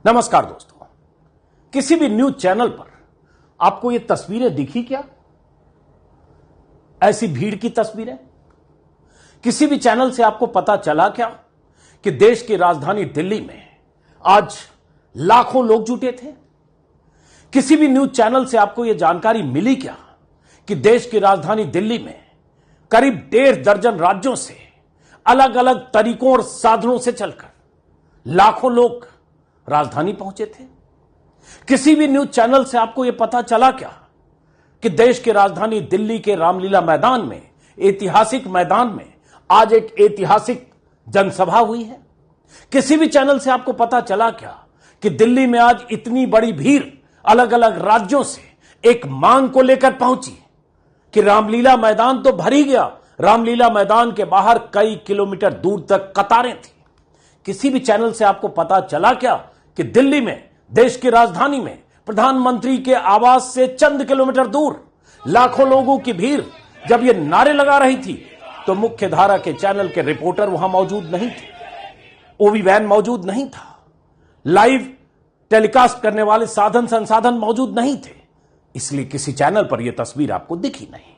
नमस्कार दोस्तों, किसी भी न्यूज चैनल पर आपको ये तस्वीरें दिखी क्या? ऐसी भीड़ की तस्वीरें किसी भी चैनल से आपको पता चला क्या कि देश की राजधानी दिल्ली में आज लाखों लोग जुटे थे? किसी भी न्यूज चैनल से आपको यह जानकारी मिली क्या कि देश की राजधानी दिल्ली में करीब 1.5 दर्जन राज्यों से अलग अलग तरीकों और साधनों से चलकर लाखों लोग राजधानी पहुंचे थे? किसी भी न्यूज चैनल से आपको यह पता चला क्या कि देश की राजधानी दिल्ली के रामलीला मैदान में, ऐतिहासिक मैदान में आज एक ऐतिहासिक जनसभा हुई है? किसी भी चैनल से आपको पता चला क्या कि दिल्ली में आज इतनी बड़ी भीड़ अलग अलग राज्यों से एक मांग को लेकर पहुंची कि रामलीला मैदान तो भर ही गया, रामलीला मैदान के बाहर कई किलोमीटर दूर तक कतारें थी? किसी भी चैनल से आपको पता चला क्या कि दिल्ली में, देश की राजधानी में, प्रधानमंत्री के आवास से चंद किलोमीटर दूर लाखों लोगों की भीड़ जब ये नारे लगा रही थी तो मुख्य धारा के चैनल के रिपोर्टर वहां मौजूद नहीं थे, ओवी वैन मौजूद नहीं था, लाइव टेलीकास्ट करने वाले साधन संसाधन मौजूद नहीं थे, इसलिए किसी चैनल पर यह तस्वीर आपको दिखी नहीं।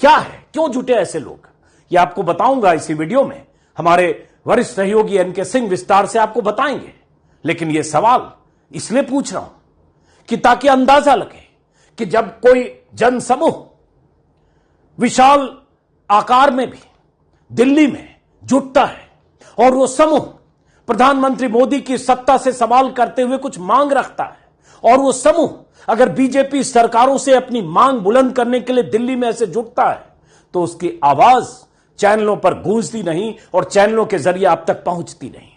क्या है, क्यों जुटे ऐसे लोग, यह आपको बताऊंगा इसी वीडियो में। हमारे वरिष्ठ सहयोगी एनके सिंह विस्तार से आपको बताएंगे, लेकिन यह सवाल इसलिए पूछ रहा हूं कि ताकि अंदाजा लगे कि जब कोई जनसमूह विशाल आकार में भी दिल्ली में जुटता है और वो समूह प्रधानमंत्री मोदी की सत्ता से सवाल करते हुए कुछ मांग रखता है और वो समूह अगर बीजेपी सरकारों से अपनी मांग बुलंद करने के लिए दिल्ली में ऐसे जुटता है तो उसकी आवाज चैनलों पर गूंजती नहीं और चैनलों के जरिए आप तक पहुंचती नहीं।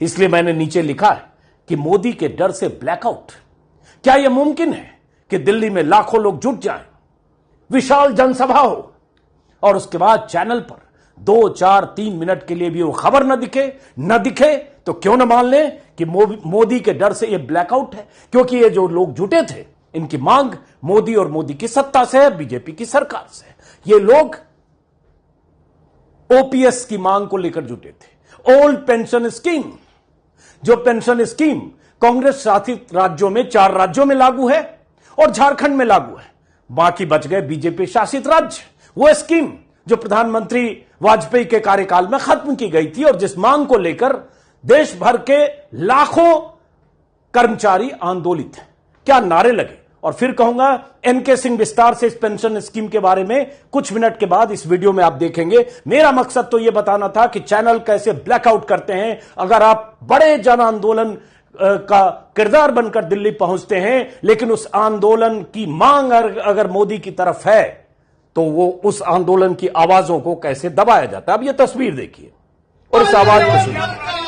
इसलिए मैंने नीचे लिखा है कि मोदी के डर से ब्लैकआउट। क्या यह मुमकिन है कि दिल्ली में लाखों लोग जुट जाएं, विशाल जनसभा हो और उसके बाद चैनल पर 2, 4, 3 मिनट के लिए भी वो खबर न दिखे तो क्यों न मान लें कि मोदी के डर से यह ब्लैकआउट है, क्योंकि ये जो लोग जुटे थे इनकी मांग मोदी और मोदी की सत्ता से है, बीजेपी की सरकार से। ये लोग ओपीएस की मांग को लेकर जुटे थे, ओल्ड पेंशन स्कीम, जो पेंशन स्कीम कांग्रेस शासित राज्यों में 4 राज्यों में लागू है और झारखंड में लागू है, बाकी बच गए बीजेपी शासित राज्य। वो स्कीम जो प्रधानमंत्री वाजपेयी के कार्यकाल में खत्म की गई थी और जिस मांग को लेकर देश भर के लाखों कर्मचारी आंदोलित हैं। क्या नारे लगे, और फिर कहूंगा एनके सिंह विस्तार से इस पेंशन स्कीम के बारे में कुछ मिनट के बाद इस वीडियो में आप देखेंगे। मेरा मकसद तो यह बताना था कि चैनल कैसे ब्लैकआउट करते हैं अगर आप बड़े जन आंदोलन का किरदार बनकर दिल्ली पहुंचते हैं, लेकिन उस आंदोलन की मांग अगर मोदी की तरफ है तो वो उस आंदोलन की आवाजों को कैसे दबाया जाता है। अब ये तस्वीर देखिए और इस आवाज को सुनिए।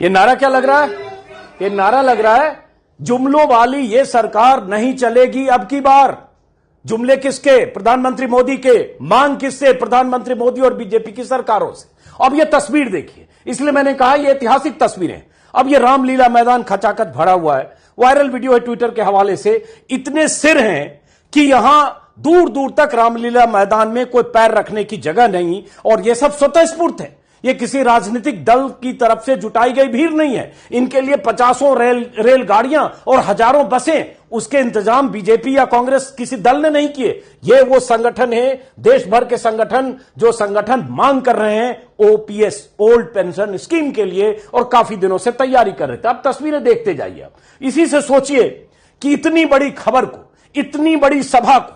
ये नारा क्या लग रहा है? ये नारा लग रहा है जुमलों वाली ये सरकार नहीं चलेगी अब की बार। जुमले किसके? प्रधानमंत्री मोदी के। मांग किससे? प्रधानमंत्री मोदी और बीजेपी की सरकारों से। अब यह तस्वीर देखिए, इसलिए मैंने कहा यह ऐतिहासिक तस्वीरें। अब यह रामलीला मैदान खचाखच भरा हुआ है, वायरल वीडियो है ट्विटर के हवाले से। इतने सिर हैं कि यहां दूर दूर तक रामलीला मैदान में कोई पैर रखने की जगह नहीं, और यह सब स्वतःस्फूर्त है। यह किसी राजनीतिक दल की तरफ से जुटाई गई भीड़ नहीं है। इनके लिए 50 रेलगाड़ियां और हजारों बसें, उसके इंतजाम बीजेपी या कांग्रेस किसी दल ने नहीं किए। यह वो संगठन है, देश भर के संगठन, जो संगठन मांग कर रहे हैं ओपीएस, ओल्ड पेंशन स्कीम के लिए, और काफी दिनों से तैयारी कर रहे थे। अब तस्वीरें देखते जाइए। इसी से सोचिए कि इतनी बड़ी खबर को, इतनी बड़ी सभा को,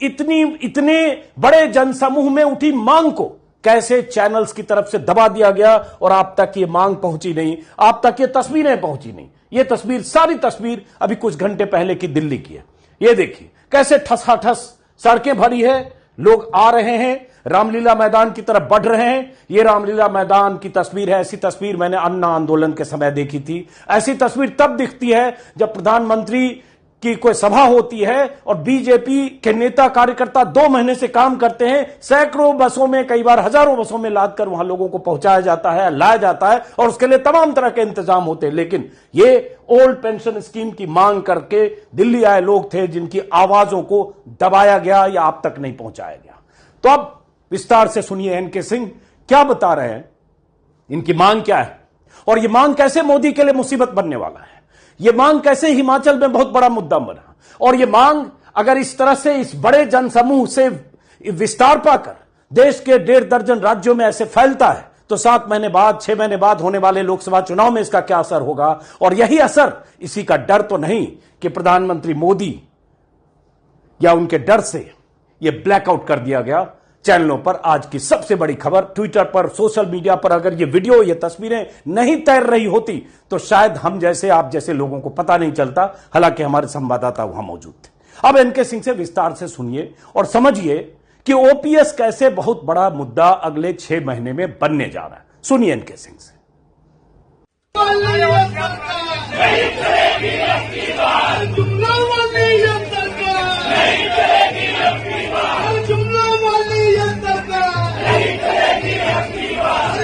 इतने बड़े जनसमूह में उठी मांग को कैसे चैनल्स की तरफ से दबा दिया गया और आप तक ये मांग पहुंची नहीं, आप तक ये तस्वीरें पहुंची नहीं। ये तस्वीर, सारी तस्वीर अभी कुछ घंटे पहले की दिल्ली की है। ये देखिए कैसे ठसाठस सड़कें भरी है, लोग आ रहे हैं, रामलीला मैदान की तरफ बढ़ रहे हैं। ये रामलीला मैदान की तस्वीर है। ऐसी तस्वीर मैंने अन्ना आंदोलन के समय देखी थी। ऐसी तस्वीर तब दिखती है जब प्रधानमंत्री की कोई सभा होती है और बीजेपी के नेता कार्यकर्ता 2 महीने से काम करते हैं, सैकड़ों बसों में, कई बार हजारों बसों में लादकर वहां लोगों को पहुंचाया जाता है, लाया जाता है और उसके लिए तमाम तरह के इंतजाम होते हैं। लेकिन ये ओल्ड पेंशन स्कीम की मांग करके दिल्ली आए लोग थे जिनकी आवाजों को दबाया गया या आप तक नहीं पहुंचाया गया। तो अब विस्तार से सुनिए एनके सिंह क्या बता रहे हैं, इनकी मांग क्या है और यह मांग कैसे मोदी के लिए मुसीबत बनने वाला है, यह मांग कैसे हिमाचल में बहुत बड़ा मुद्दा बना और यह मांग अगर इस तरह से इस बड़े जनसमूह से विस्तार पाकर देश के 1.5 दर्जन राज्यों में ऐसे फैलता है तो 7 महीने बाद, 6 महीने बाद होने वाले लोकसभा चुनाव में इसका क्या असर होगा। और यही असर, इसी का डर तो नहीं कि प्रधानमंत्री मोदी या उनके डर से यह ब्लैकआउट कर दिया गया चैनलों पर। आज की सबसे बड़ी खबर, ट्विटर पर, सोशल मीडिया पर अगर ये वीडियो, ये तस्वीरें नहीं तैर रही होती तो शायद हम जैसे, आप जैसे लोगों को पता नहीं चलता, हालांकि हमारे संवाददाता वहां मौजूद थे। अब एनके सिंह से विस्तार से सुनिए और समझिए कि ओपीएस कैसे बहुत बड़ा मुद्दा अगले 6 महीने में बनने जा रहा है। सुनिए एनके सिंह से।